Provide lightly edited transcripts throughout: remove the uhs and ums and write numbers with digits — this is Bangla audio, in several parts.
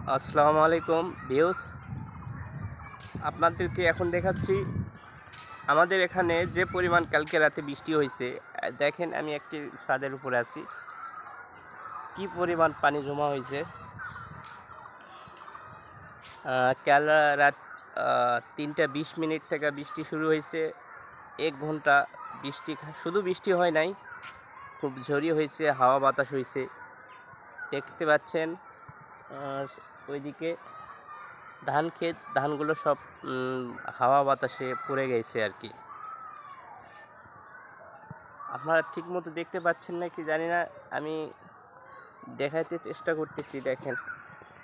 আসসালামু আলাইকুম ভিউস, আপনাদেরকে এখন দেখাচ্ছি আমাদের এখানে যে পরিমাণ কালকে রাতে বৃষ্টি হয়েছে। দেখেন, আমি একটি ছাদের উপরে আছি, কি পরিমাণ পানি জমা হয়েছে। কাল রাত 3:20 থেকে বৃষ্টি শুরু হয়েছে। 1 ঘন্টা বৃষ্টি, শুধু বৃষ্টি হয় নাই, খুব ঝড়ি হয়েছে, হাওয়া বাতাস হয়েছে। দেখতে পাচ্ছেন ওইদিকে ধান ক্ষেত, ধানগুলো সব হাওয়া বাতাসে পড়ে গেছে আর কি। আপনারা ঠিক মতো দেখতে পাচ্ছেন না কি জানি না, আমি দেখাইতে চেষ্টা করতেছি। দেখেন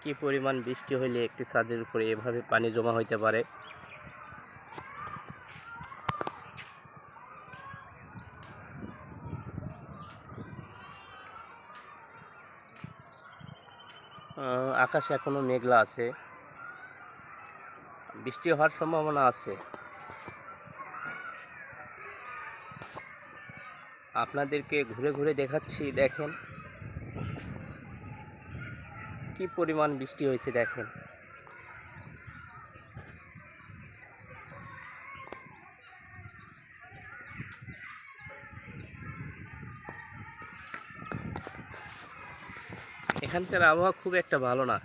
কি পরিমাণ বৃষ্টি হইলে একটি ছাদের উপরে এভাবে পানি জমা হইতে পারে। আকাশে এখনো মেঘলা আছে, বৃষ্টি হওয়ার সম্ভাবনা আছে। আপনাদেরকে ঘুরে ঘুরে দেখাচ্ছি, দেখেন কি পরিমাণ বৃষ্টি হয়েছে। দেখেন এখানকার আবহাওয়া খুব একটা ভালো না।